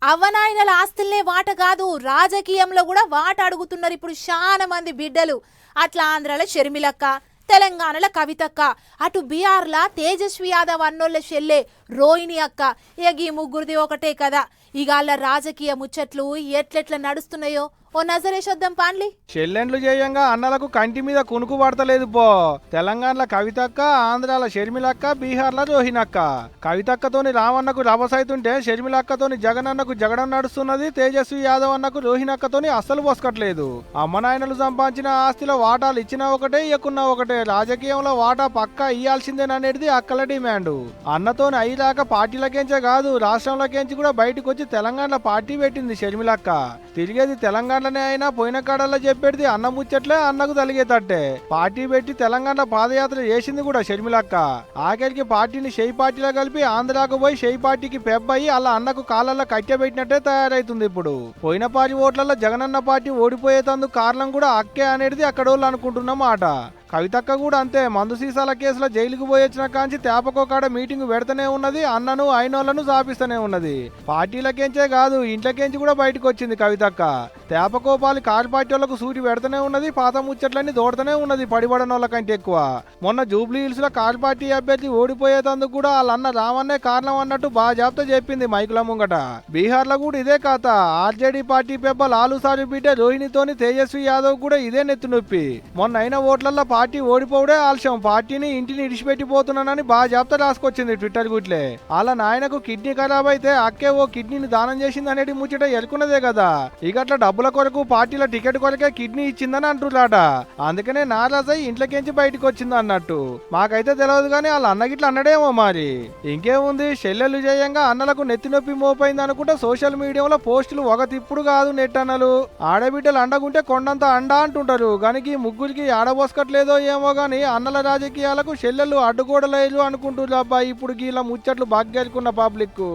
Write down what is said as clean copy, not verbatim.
అవ్వనాయనల ఆస్తుల్నే వాట కాదు, రాజకీయంలో కూడా వాట అడుగుతున్నారు ఇప్పుడు చాలా మంది బిడ్డలు. అట్లా ఆంధ్రాల షర్మిలక్క, తెలంగాణల కవితక్క, అటు బీహార్లా తేజస్వి యాదవ్ అన్నోళ్ళ చెల్లె రోహిణి అక్క. ఇక ఈ ముగ్గురిది ఒకటే కదా. ఇక వాళ్ళ రాజకీయ ముచ్చట్లు ఎట్లెట్లా నడుస్తున్నాయో ఓ నజరేసొద్దాం పాన్లి. చెల్లెండ్లు చేయంగా అన్నలకు కంటి మీద కునుకు పడతలేదు పో. తెలంగాణలో కవితక్క, ఆంధ్రాల షర్మిలక్క, బీహార్ల రోహిణక్క. కవితక్కతోని రామన్నకు రభసైతుంటే షర్మిలక్కతోని జగనన్నకు జగడం నడుస్తున్నది. తేజస్వి యాదవ్ అన్నకు రోహిణక్కతోని అస్సలు పోసుకట్లేదు. అమ్మనాయనలు సంపాదించిన ఆస్తిలో వాటాలు ఇచ్చినా ఒకటే, ఇయ్యకున్నా ఒకటే. రాజకీయంలో వాటా పక్కా ఇయ్యాల్సిందేననేది అక్కల డిమాండ్. అన్నతోని అయ్యాక పార్టీలకేంచే కాదు, రాష్ట్రంలోకేంచి కూడా బయటకు వచ్చి తెలంగాణలో పార్టీ పెట్టింది షర్మిలక్క. తిరిగేది తెలంగాణలోనే అయినా పోయిన కాడల్లో చెప్పేది అన్న ముచ్చట్లే, అన్నకు తలిగేటట్టే. పార్టీ పెట్టి తెలంగాణ పాదయాత్ర చేసింది కూడా షర్మిలక్క. ఆఖరికి పార్టీని షెయి పార్టీలో కలిపి ఆంధ్రాకు పోయి షెయి పార్టీకి పెబ్బయి అలా అన్నకు కాళ్ళల్లో కట్టెబెట్టినట్టే తయారైతుంది ఇప్పుడు. పోయిన పార్టీ ఓట్లలో జగనన్న పార్టీ ఓడిపోయేందుకు కారణం కూడా అక్కే అనేది అక్కడోళ్ళు అనుకుంటున్న మాట. కవితక్క కూడా అంతే. మందు సీసాల కేసులో జైలుకు పోయొచ్చిన కాంచి తేపకోకాడ మీటింగ్ పెడతానే ఉన్నది. అన్నను అయినోళ్లను చాపిస్తూనే ఉన్నది. పార్టీలకేంచే కాదు, ఇంట్లోకేంచి కూడా బయటకు వచ్చింది కవితక్క. తేపకోపాలి కారు పార్టీ వాళ్ళకు సూటి పెడతానే ఉన్నది. పాత ముచ్చట్లన్నీ దోడతానే ఉన్నది పడిపడనోళ్ళ కంటే ఎక్కువ. మొన్న జూబ్లీ హిల్స్ లో కారు పార్టీ అభ్యర్థి ఓడిపోయేందుకు కూడా వాళ్ళ అన్న రావన్నే కారణం అన్నట్టు బాజాబ్తా చెప్పింది మైకుల ముంగట. బీహార్ లో కూడా ఇదే కథ. ఆర్జేడీ పార్టీ పెబ్బ లాలూ సారు బిడ్డ రోహిణితోని తేజస్వి యాదవ్ కూడా ఇదే నెత్తి నొప్పి. మొన్న అయిన ఓట్లలో పార్టీ ఓడిపోవడే ఆలస్యం, పార్టీని ఇంటిని ఇడిచిపెట్టిపోతున్నానని బాగా జాబితా రాసుకొచ్చింది ట్విట్టర్ గుట్లే. అలా నాయనకు కిడ్నీ ఖరాబ్ అయితే అక్కే ఓ కిడ్నీని దానం చేసింది అనేది ముచ్చట ఎరుకున్నదే కదా. ఇక అట్లా డబ్బుల కొరకు పార్టీల టికెట్ కొరకే కిడ్నీ ఇచ్చిందని అంటున్నాట. అందుకనే నారాజై ఇంట్లోకించి బయటకు వచ్చింది అన్నట్టు. మాకైతే తెలియదు కానీ వాళ్ళ అన్నగిట్లా అన్నడేమో మరి. ఇంకేముంది, చెల్లెలు చేయంగా అన్నలకు నెత్తి నొప్పి మోపైంది అనుకుంటే సోషల్ మీడియాలో పోస్టులు ఒక తిప్పుడు కాదు నెట్ అన్నలు. ఆడబిడ్డలు అండగుంటే కొండంత అండ అంటుంటారు. కానీ ముగ్గురికి ఆడబోసుకట్లేదు ఏమో గాని అన్నల రాజకీయాలకు చెల్లెళ్ళు అడ్డుగోడలేదు అనుకుంటున్నారు అబ్బాయి. ఇప్పుడు గీల ముచ్చట్లు బాగ్గేరుకున్న పబ్లిక్.